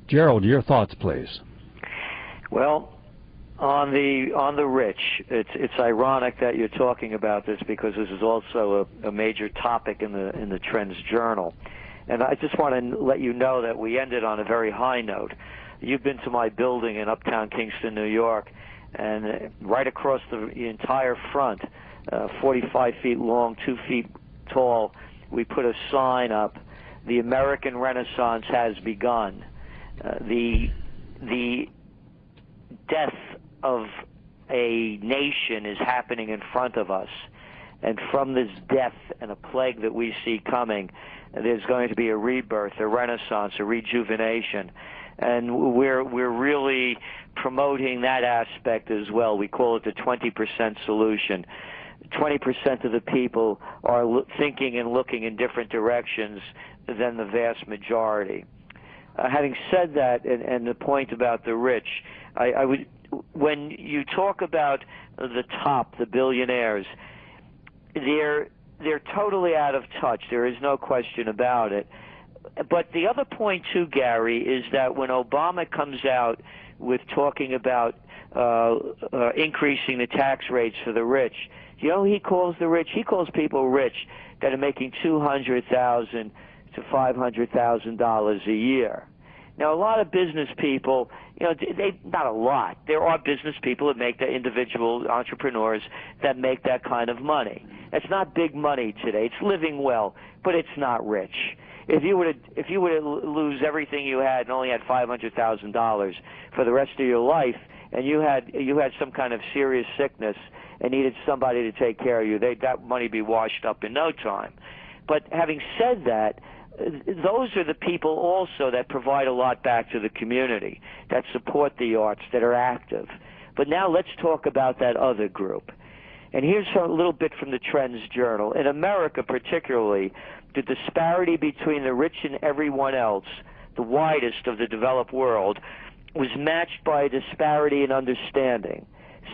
Gerald, your thoughts, please. Well, on the rich, it's ironic that you're talking about this because this is also a major topic in the Trends Journal. And I just want to let you know that we ended on a very high note. You've been to my building in Uptown Kingston, New York, and right across the entire front, 45 feet long, 2 feet tall, we put a sign up, "The American Renaissance has begun." The death of a nation is happening in front of us. And from this death and a plague that we see coming, there's going to be a rebirth, a renaissance, a rejuvenation. And we're really promoting that aspect as well. We call it the 20% solution. 20% of the people are thinking and looking in different directions than the vast majority. Having said that, and the point about the rich, I would, when you talk about the top, the billionaires, they're totally out of touch. There is no question about it. But the other point too, Gary, is that when Obama comes out with talking about increasing the tax rates for the rich, you know, he calls the rich. He calls people rich that are making $200,000 to $500,000 a year. Now, a lot of business people, you know, not a lot. There are business people that make that, individual entrepreneurs that make that kind of money. It's not big money today. It's living well, but it's not rich. If you were to lose everything you had and only had $500,000 for the rest of your life, and you had some kind of serious sickness and needed somebody to take care of you, that money be washed up in no time. But having said that, those are the people also that provide a lot back to the community, that support the arts, that are active. But now let's talk about that other group. And here's a little bit from the Trends Journal. In America particularly, the disparity between the rich and everyone else, the widest of the developed world, was matched by a disparity in understanding.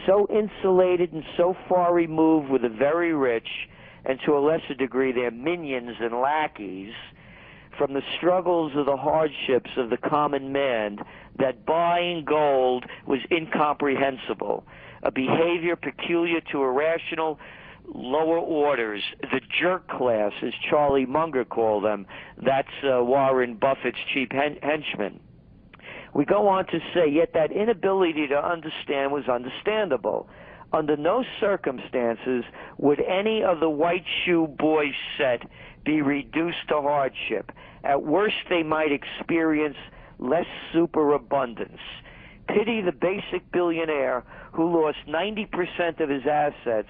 So insulated and so far removed were the very rich, and to a lesser degree their minions and lackeys, from the struggles of the hardships of the common man, that buying gold was incomprehensible, a behavior peculiar to irrational lower orders, the jerk class, as Charlie Munger called them. That's Warren Buffett's chief henchman. We go on to say, yet that inability to understand was understandable. Under no circumstances would any of the white shoe boys set be reduced to hardship. At worst, they might experience less superabundance. Pity the basic billionaire who lost 90% of his assets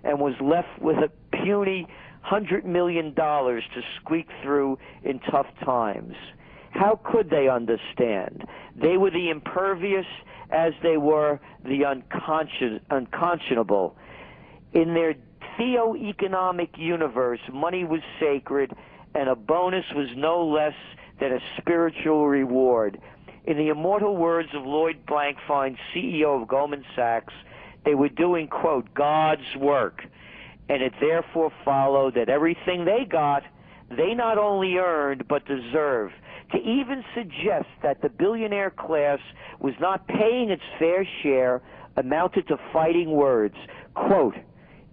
and was left with a puny $100 million to squeak through in tough times. How could they understand? They were the impervious as they were the unconscionable. In their theo-economic universe, money was sacred, and a bonus was no less than a spiritual reward. In the immortal words of Lloyd Blankfein, CEO of Goldman Sachs, they were doing, quote, God's work, and it therefore followed that everything they got, they not only earned but deserved. To even suggest that the billionaire class was not paying its fair share amounted to fighting words. Quote,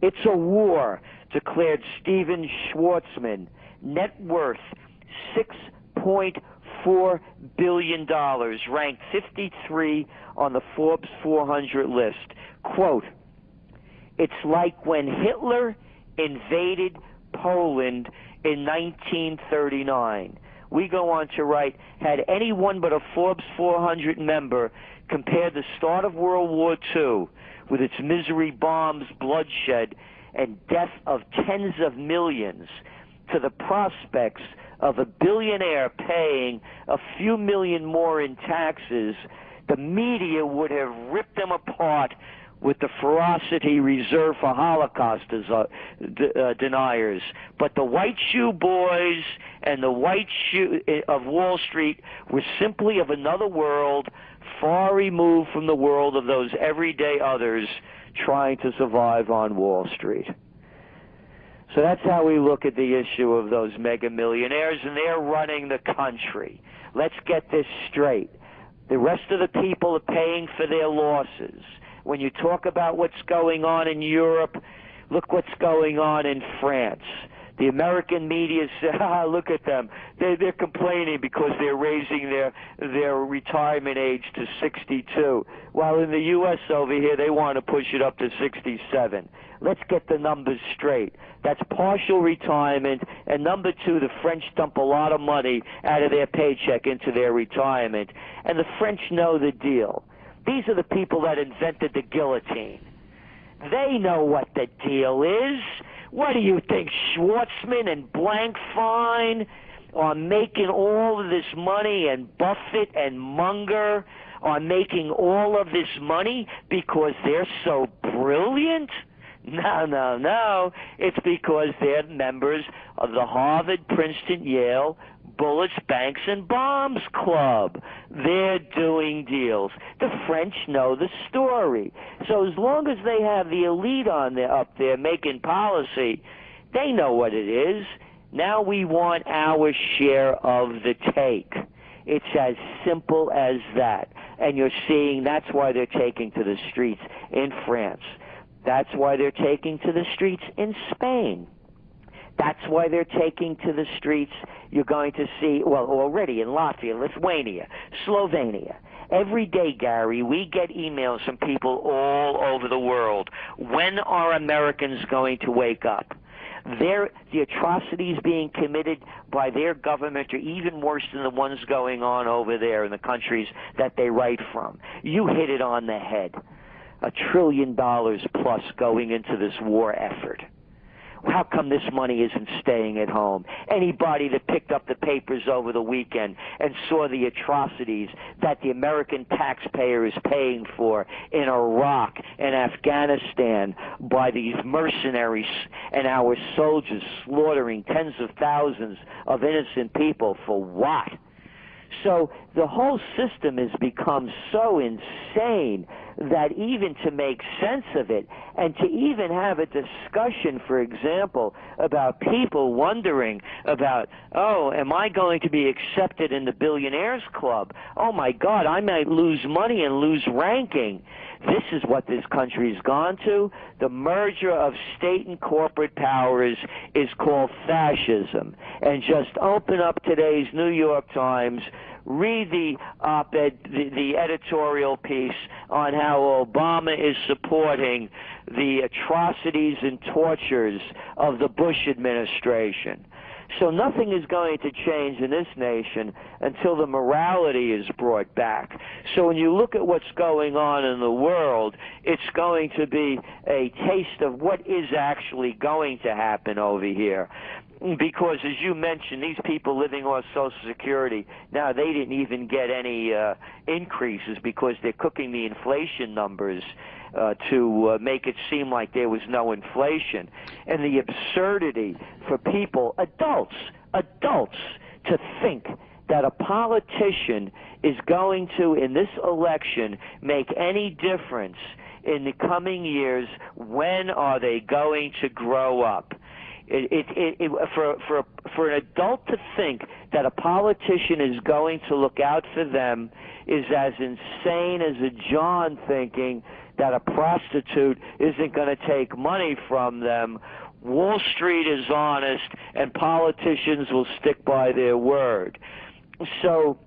it's a war, declared Steven Schwartzman, net worth $6.4 billion, ranked 53 on the Forbes 400 list. Quote, it's like when Hitler invaded Poland in 1939. We go on to write, had anyone but a Forbes 400 member compared the start of World War II with its misery, bombs, bloodshed, and death of tens of millions to the prospects of a billionaire paying a few million more in taxes, the media would have ripped them apart with the ferocity reserved for Holocaust deniers. But the white shoe boys and the white shoe of Wall Street were simply of another world, far removed from the world of those everyday others trying to survive on Wall Street. So that's how we look at the issue of those mega millionaires, and they're running the country. Let's get this straight. The rest of the people are paying for their losses. When you talk about what's going on in Europe, look what's going on in France. The American media says, look at them. They're complaining because they're raising their retirement age to 62. While in the U.S. over here, they want to push it up to 67. Let's get the numbers straight. That's partial retirement. And number two, the French dump a lot of money out of their paycheck into their retirement. And the French know the deal. These are the people that invented the guillotine. They know what the deal is. What do you think, Schwartzman and Blankfein are making all of this money, and Buffett and Munger are making all of this money because they're so brilliant? No. It's because they're members of the Harvard, Princeton, Yale, Bullets, Banks, and Bombs Club. They're doing deals. The French know the story. So as long as they have the elite up there making policy, they know what it is. Now we want our share of the take. It's as simple as that. And you're seeing that's why they're taking to the streets in France. That's why they're taking to the streets in Spain. That's why they're taking to the streets. You're going to see, well, already in Latvia, Lithuania, Slovenia. Every day, Gary, we get emails from people all over the world. When are Americans going to wake up? The atrocities being committed by their government are even worse than the ones going on over there in the countries that they write from. You hit it on the head. $1 trillion plus going into this war effort. How come this money isn't staying at home? Anybody that picked up the papers over the weekend and saw the atrocities that the American taxpayer is paying for in Iraq and Afghanistan by these mercenaries and our soldiers slaughtering tens of thousands of innocent people for what? So the whole system has become so insane that even to make sense of it and to even have a discussion, for example, about people wondering about, am I going to be accepted in the billionaires club? Oh, my God, I might lose money and lose ranking. This is what this country's gone to. The merger of state and corporate powers is called fascism. And just open up today's New York Times, read the op-ed, the editorial piece on how Obama is supporting the atrocities and tortures of the Bush administration. So nothing is going to change in this nation until the morality is brought back. So when you look at what's going on in the world, it's going to be a taste of what is actually going to happen over here. Because, as you mentioned, these people living on Social Security, now they didn't even get any increases because they're cooking the inflation numbers to make it seem like there was no inflation. And the absurdity for people, adults, to think that a politician is going to, in this election, make any difference in the coming years. When are they going to grow up? For an adult to think that a politician is going to look out for them is as insane as a John thinking that a prostitute isn't going to take money from them. Wall Street is honest, and politicians will stick by their word. So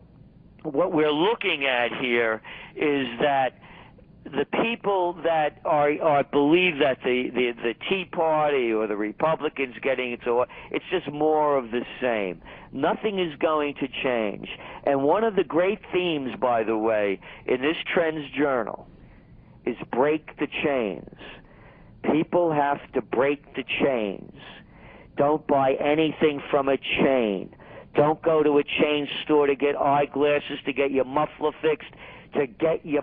what we're looking at here is that the people that are believe that the Tea Party or the Republicans getting into it's just more of the same. Nothing is going to change. And one of the great themes, by the way, in this Trends Journal is break the chains. People have to break the chains. Don't buy anything from a chain. Don't go to a chain store to get eyeglasses, to get your muffler fixed, to get your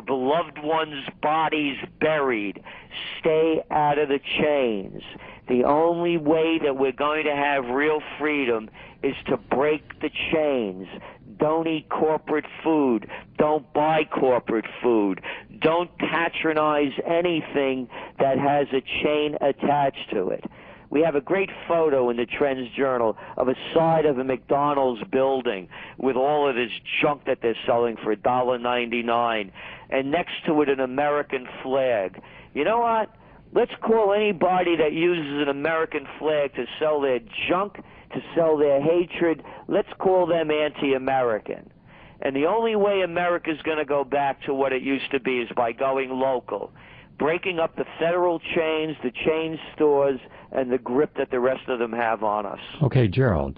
beloved one's bodies buried. Stay out of the chains. The only way that we're going to have real freedom is to break the chains. Don't eat corporate food. Don't buy corporate food. Don't patronize anything that has a chain attached to it. We have a great photo in the Trends Journal of a side of a McDonald's building with all of this junk that they're selling for $1.99, and next to it an American flag. You know what? Let's call anybody that uses an American flag to sell their junk, to sell their hatred, let's call them anti-American. And the only way America's going to go back to what it used to be is by going local, breaking up the federal chains, the chain stores, and the grip that the rest of them have on us. Okay, Gerald,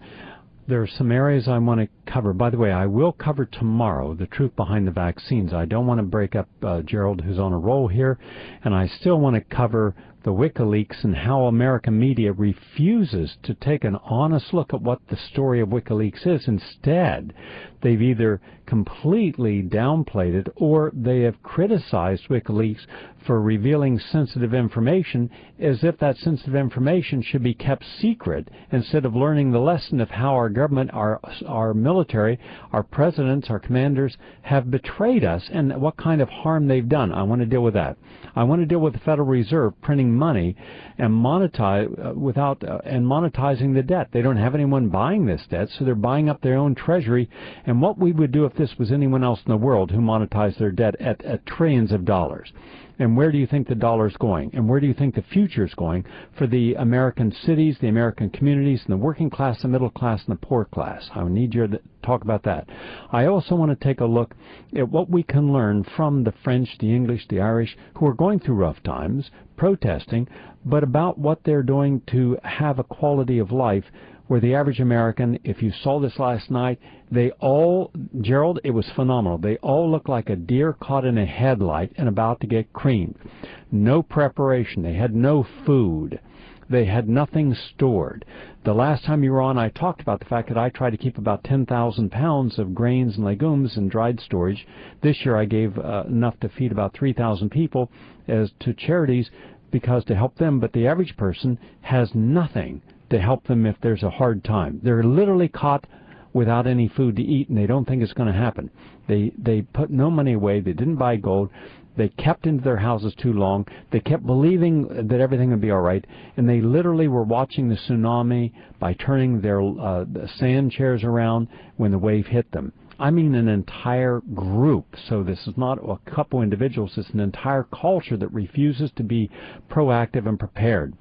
there are some areas I want to cover. By the way, I will cover tomorrow the truth behind the vaccines. I don't want to break up Gerald, who's on a roll here, and I still want to cover the WikiLeaks and how American media refuses to take an honest look at what the story of WikiLeaks is. Instead, they've either completely downplayed it or they have criticized WikiLeaks for revealing sensitive information as if that sensitive information should be kept secret, instead of learning the lesson of how our government, our military, our presidents, our commanders have betrayed us and what kind of harm they've done. I want to deal with that. I want to deal with the Federal Reserve printing money and monetizing the debt. They don't have anyone buying this debt, so they're buying up their own treasury. And what we would do if this was anyone else in the world who monetized their debt at trillions of dollars. And where do you think the dollar's going? And where do you think the future's going for the American cities, the American communities, and the working class, the middle class, and the poor class? I need you to talk about that. I also want to take a look at what we can learn from the French, the English, the Irish, who are going through rough times, protesting, but about what they're doing to have a quality of life where the average American, if you saw this last night, they all, Gerald, it was phenomenal. They all look like a deer caught in a headlight and about to get creamed. No preparation. They had no food. They had nothing stored. The last time you were on, I talked about the fact that I try to keep about 10,000 pounds of grains and legumes in dried storage. This year I gave enough to feed about 3,000 people as to charities because to help them, but the average person has nothing to help them if there's a hard time. They're literally caught without any food to eat, and they don't think it's going to happen. They put no money away. They didn't buy gold. They kept into their houses too long. They kept believing that everything would be all right, and they literally were watching the tsunami by turning their sand chairs around when the wave hit them. I mean an entire group. So this is not a couple individuals. It's an entire culture that refuses to be proactive and prepared.